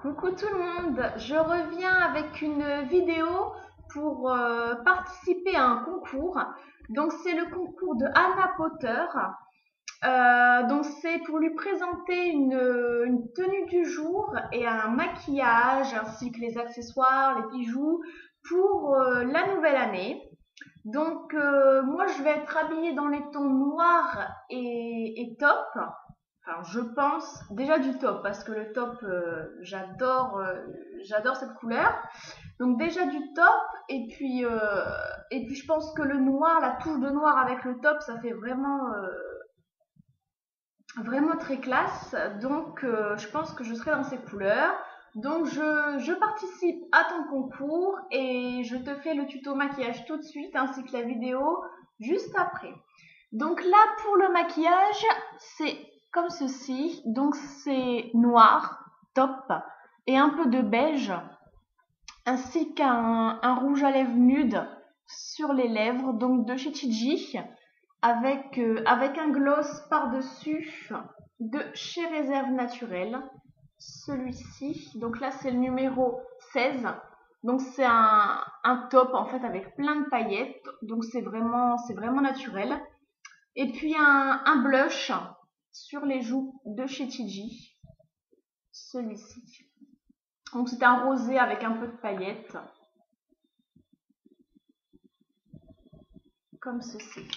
Coucou tout le monde, je reviens avec une vidéo pour participer à un concours. Donc c'est le concours de Anna Potter. Donc c'est pour lui présenter une tenue du jour et un maquillage ainsi que les accessoires, les bijoux pour la nouvelle année. Donc moi je vais être habillée dans les tons noirs et taupe. Enfin, je pense déjà du taupe parce que le taupe, j'adore cette couleur. Donc déjà du taupe et puis je pense que le noir, la touche de noir avec le taupe, ça fait vraiment très classe. Donc je pense que je serai dans ces couleurs. Donc je participe à ton concours et je te fais le tuto maquillage tout de suite ainsi que la vidéo juste après. Donc là pour le maquillage, c'est comme ceci. Donc c'est noir, taupe et un peu de beige ainsi qu'un rouge à lèvres nude sur les lèvres, donc de chez Chiji avec un gloss par-dessus de chez Réserve Naturelle. Celui-ci, donc là c'est le numéro 16. Donc c'est un top en fait avec plein de paillettes. Donc c'est vraiment naturel. Et puis un blush sur les joues de chez Chiji. Celui-ci. Donc c'est un rosé avec un peu de paillettes. Comme ceci.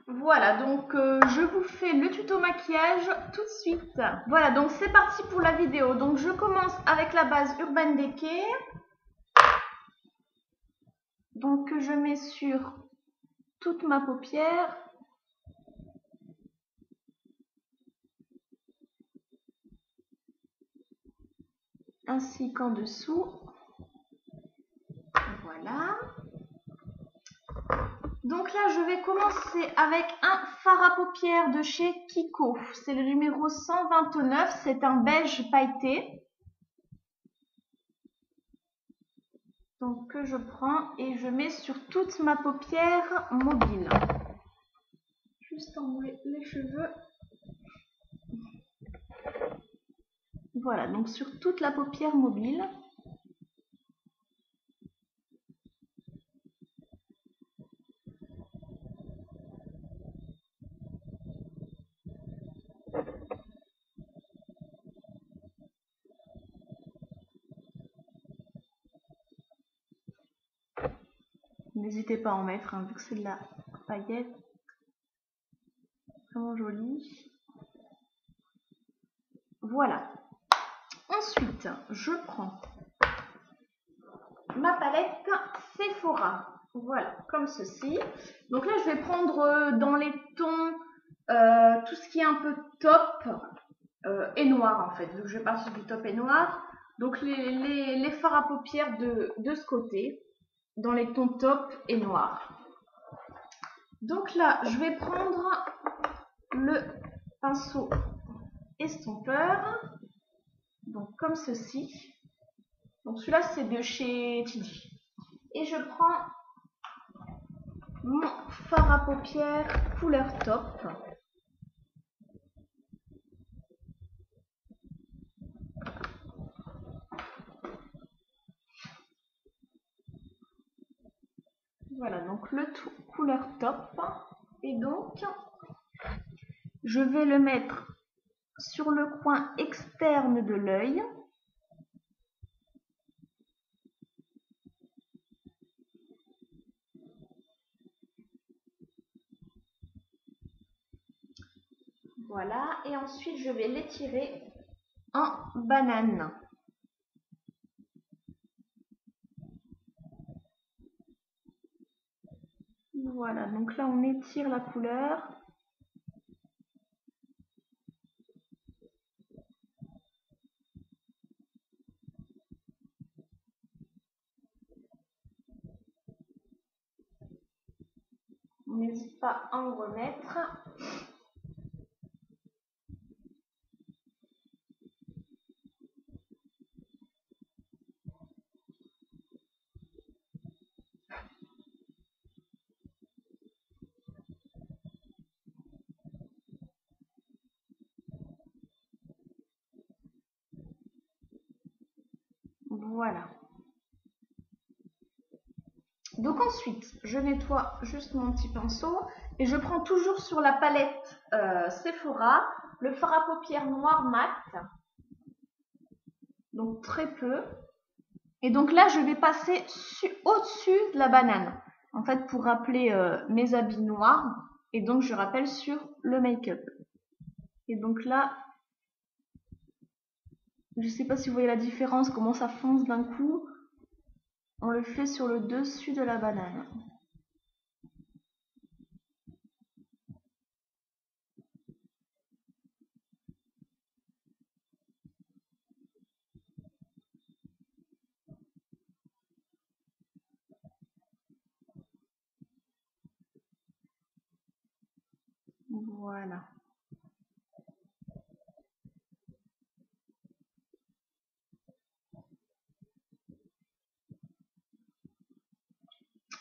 Voilà, donc je vous fais le tuto maquillage tout de suite. Voilà, donc c'est parti pour la vidéo. Donc je commence avec la base Urban Decay. Donc je mets sur toute ma paupière. Ainsi qu'en dessous. Voilà. Donc là, je vais commencer avec un fard à paupières de chez Kiko. C'est le numéro 129. C'est un beige pailleté. Donc que je prends et je mets sur toute ma paupière mobile. Juste enlever les cheveux. Voilà, donc sur toute la paupière mobile. N'hésitez pas à en mettre, hein, vu que c'est de la paillette. Vraiment jolie. Voilà. Ensuite, je prends ma palette Sephora. Voilà, comme ceci. Donc là, je vais prendre dans les tons tout ce qui est un peu taupe et noir en fait. Donc je vais partir du taupe et noir. Donc les fards à paupières de ce côté, dans les tons taupe et noir. Donc là, je vais prendre le pinceau estompeur. Donc comme ceci. Donc celui-là, c'est de chez Chiji. Et je prends mon fard à paupières couleur taupe. Voilà, donc le tout couleur taupe. Et donc, je vais le mettre sur le coin externe de l'œil. Voilà, et ensuite je vais l'étirer en banane. Voilà, donc là on étire la couleur. N'hésite pas à en remettre. Voilà. Donc ensuite, je nettoie juste mon petit pinceau et je prends toujours sur la palette Sephora le fard à paupières noir mat. Donc très peu. Et donc là, je vais passer au-dessus de la banane. En fait, pour rappeler mes habits noirs. Et donc, je rappelle sur le make-up. Et donc là, je sais pas si vous voyez la différence, comment ça fonce d'un coup. On le fait sur le dessus de la banane. Voilà.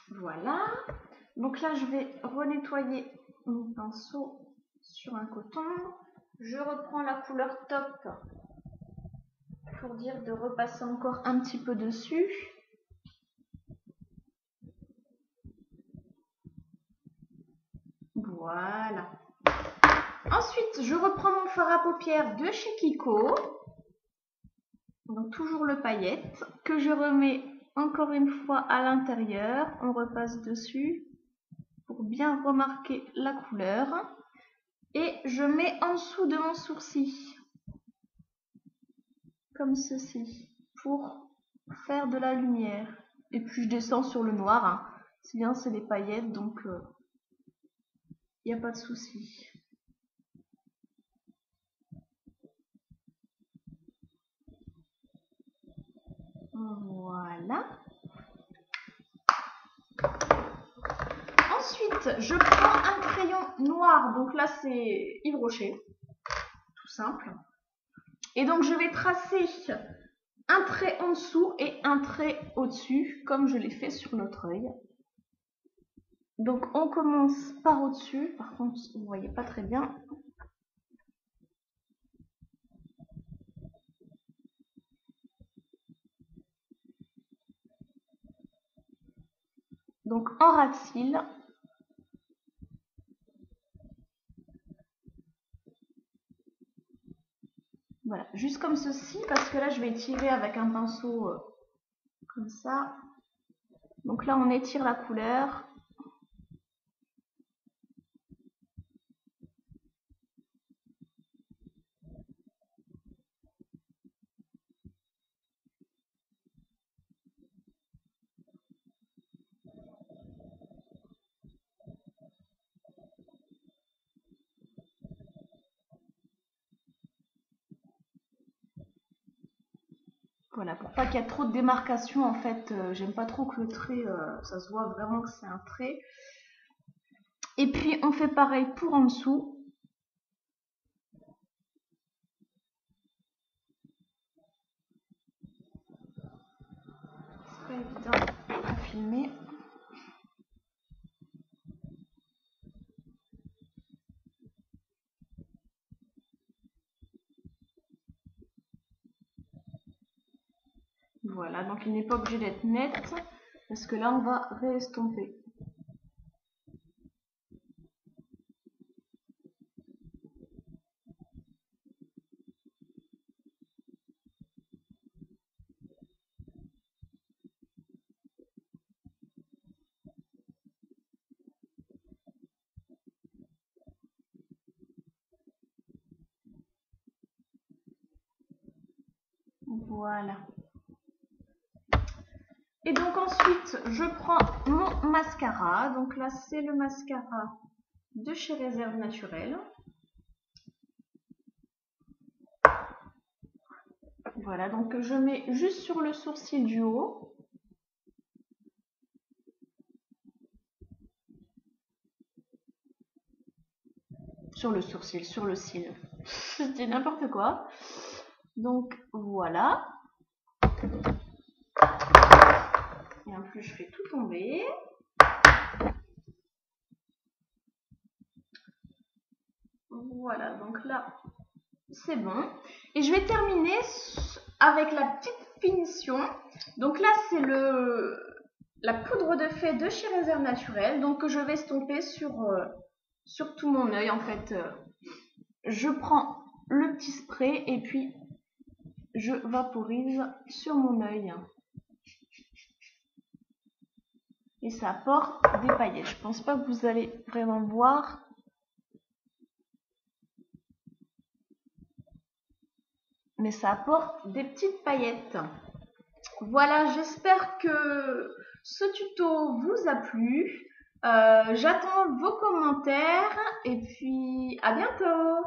Voilà. Donc là, je vais renettoyer mon pinceau sur un coton. Je reprends la couleur top pour dire de repasser encore un petit peu dessus. Voilà. Ensuite, je reprends mon fard à paupières de chez Kiko. Donc toujours le paillette que je remets encore une fois à l'intérieur. On repasse dessus pour bien remarquer la couleur. Et je mets en dessous de mon sourcil. Comme ceci. Pour faire de la lumière. Et puis je descends sur le noir. Hein. C'est bien, c'est des paillettes, donc il n'y a pas de souci. Voilà. Ensuite, je prends un crayon noir. Donc là, c'est Yves Rocher. Tout simple. Et donc, je vais tracer un trait en dessous et un trait au-dessus, comme je l'ai fait sur notre œil. Donc, on commence par au-dessus. Par contre, vous ne voyez pas très bien. Donc, en ras de cils. Voilà, juste comme ceci, parce que là, je vais tirer avec un pinceau comme ça. Donc là, on étire la couleur. Voilà, pour pas qu'il y ait trop de démarcation, en fait, j'aime pas trop que le trait, ça se voit vraiment que c'est un trait. Et puis, on fait pareil pour en dessous. C'est pas évident à filmer. Voilà, donc il n'est pas obligé d'être net, parce que là, on va réestomper. Voilà. Et donc ensuite, je prends mon mascara. Donc là, c'est le mascara de chez Réserve Naturelle. Voilà, donc je mets juste sur le sourcil du haut. Sur le sourcil, sur le cil. Je dis n'importe quoi. Donc voilà. Et en plus, je fais tout tomber. Voilà, donc là, c'est bon. Et je vais terminer avec la petite finition. Donc là, c'est la poudre de fée de chez Réserve Naturelle, donc que je vais estomper sur tout mon œil. En fait, je prends le petit spray et puis je vaporise sur mon œil. Et ça apporte des paillettes. Je pense pas que vous allez vraiment voir. Mais ça apporte des petites paillettes. Voilà, j'espère que ce tuto vous a plu. J'attends vos commentaires et puis à bientôt!